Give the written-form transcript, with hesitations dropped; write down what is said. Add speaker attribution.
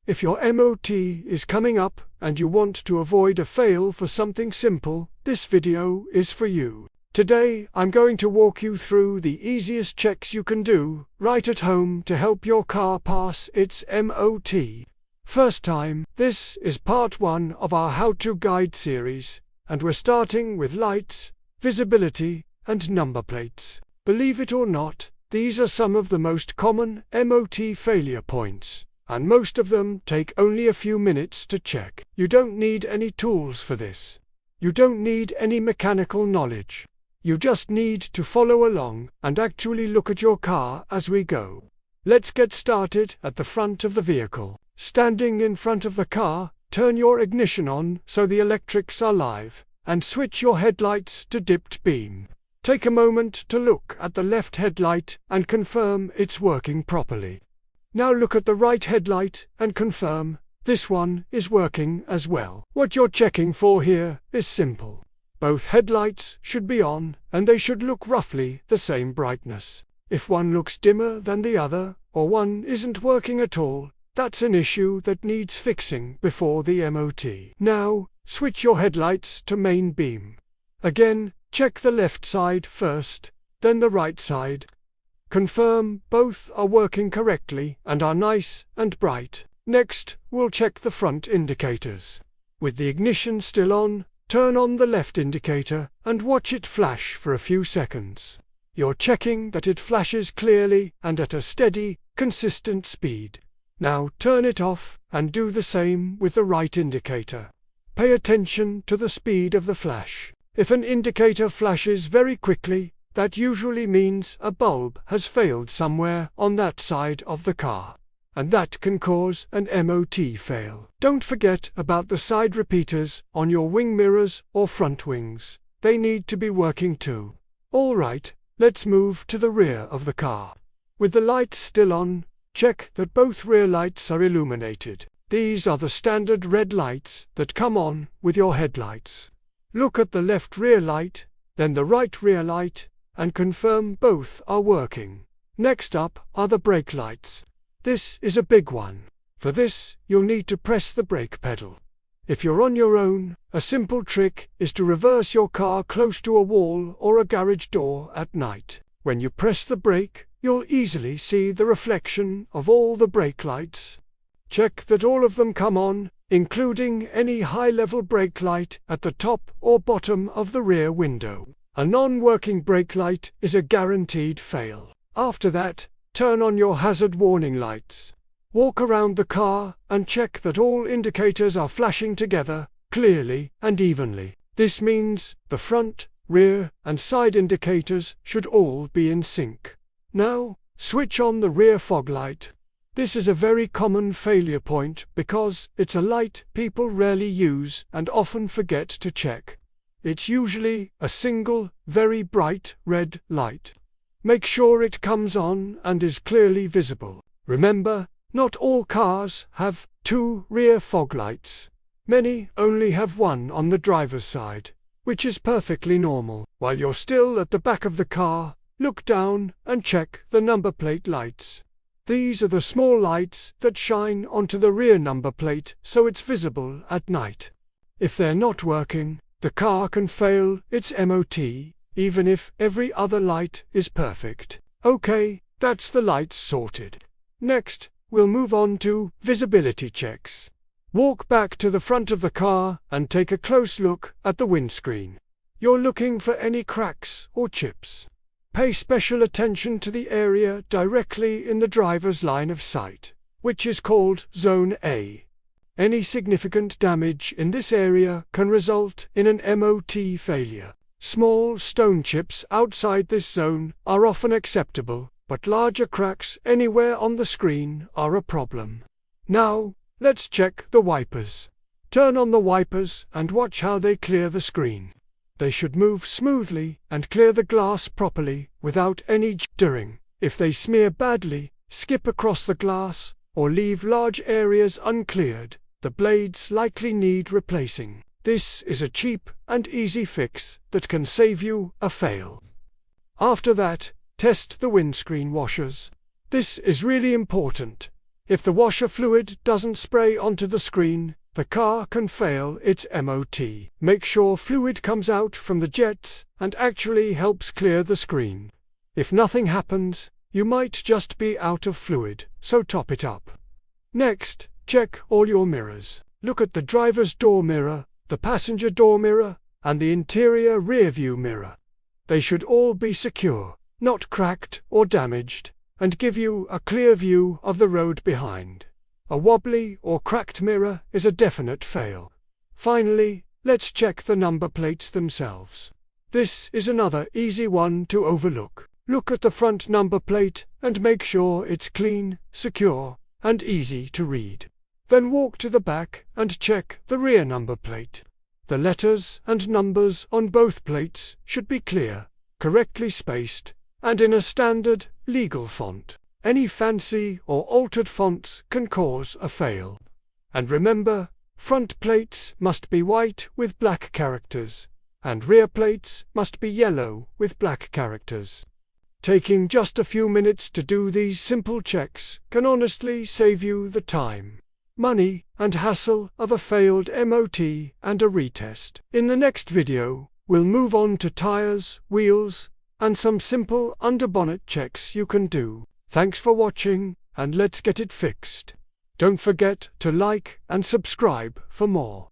Speaker 1: If your MOT is coming up and you want to avoid a fail for something simple, this video is for you. Today I'm going to walk you through the easiest checks you can do right at home to help your car pass its MOT. First time, this is part 1 of our How-To Guide series, and we're starting with lights, visibility, and number plates. Believe it or not, these are some of the most common MOT failure points, and most of them take only a few minutes to check. You don't need any tools for this. You don't need any mechanical knowledge. You just need to follow along and actually look at your car as we go. Let's get started at the front of the vehicle. Standing in front of the car, turn your ignition on so the electrics are live, and switch your headlights to dipped beam. Take a moment to look at the left headlight and confirm it's working properly. Now look at the right headlight and confirm this one is working as well. What you're checking for here is simple. Both headlights should be on, and they should look roughly the same brightness. If one looks dimmer than the other, or one isn't working at all, that's an issue that needs fixing before the MOT. Now, switch your headlights to main beam. Again, check the left side first, then the right side. Confirm both are working correctly and are nice and bright. Next, we'll check the front indicators. With the ignition still on, turn on the left indicator and watch it flash for a few seconds. You're checking that it flashes clearly and at a steady, consistent speed. Now turn it off and do the same with the right indicator. Pay attention to the speed of the flash. If an indicator flashes very quickly, that usually means a bulb has failed somewhere on that side of the car, and that can cause an MOT fail. Don't forget about the side repeaters on your wing mirrors or front wings. They need to be working too. All right, let's move to the rear of the car. With the lights still on, check that both rear lights are illuminated. These are the standard red lights that come on with your headlights. Look at the left rear light, then the right rear light, and confirm both are working. Next up are the brake lights. This is a big one. For this, you'll need to press the brake pedal. If you're on your own, a simple trick is to reverse your car close to a wall or a garage door at night. When you press the brake, you'll easily see the reflection of all the brake lights. Check that all of them come on, including any high-level brake light at the top or bottom of the rear window. A non-working brake light is a guaranteed fail. After that, turn on your hazard warning lights. Walk around the car and check that all indicators are flashing together, clearly and evenly. This means the front, rear, and side indicators should all be in sync. Now, switch on the rear fog light. This is a very common failure point because it's a light people rarely use and often forget to check. It's usually a single, very bright red light. Make sure it comes on and is clearly visible. Remember, not all cars have 2 rear fog lights. Many only have one on the driver's side, which is perfectly normal. While you're still at the back of the car, look down and check the number plate lights. These are the small lights that shine onto the rear number plate so it's visible at night. If they're not working, the car can fail its MOT, even if every other light is perfect. Okay, that's the lights sorted. Next, we'll move on to visibility checks. Walk back to the front of the car and take a close look at the windscreen. You're looking for any cracks or chips. Pay special attention to the area directly in the driver's line of sight, which is called Zone A. Any significant damage in this area can result in an MOT failure. Small stone chips outside this zone are often acceptable, but larger cracks anywhere on the screen are a problem. Now, let's check the wipers. Turn on the wipers and watch how they clear the screen. They should move smoothly and clear the glass properly without any jittering. If they smear badly, skip across the glass, or leave large areas uncleared, the blades likely need replacing. This is a cheap and easy fix that can save you a fail. After that, test the windscreen washers. This is really important. If the washer fluid doesn't spray onto the screen, the car can fail its MOT. Make sure fluid comes out from the jets and actually helps clear the screen. If nothing happens, you might just be out of fluid, so top it up. Next, check all your mirrors. Look at the driver's door mirror, the passenger door mirror, and the interior rear-view mirror. They should all be secure, not cracked or damaged, and give you a clear view of the road behind. A wobbly or cracked mirror is a definite fail. Finally, let's check the number plates themselves. This is another easy one to overlook. Look at the front number plate and make sure it's clean, secure, and easy to read. Then walk to the back and check the rear number plate. The letters and numbers on both plates should be clear, correctly spaced, and in a standard, legal font. Any fancy or altered fonts can cause a fail. And remember, front plates must be white with black characters, and rear plates must be yellow with black characters. Taking just a few minutes to do these simple checks can honestly save you the time, money, and hassle of a failed MOT and a retest. In the next video, we'll move on to tires, wheels, and some simple under-bonnet checks you can do. Thanks for watching, and let's get it fixed. Don't forget to like and subscribe for more.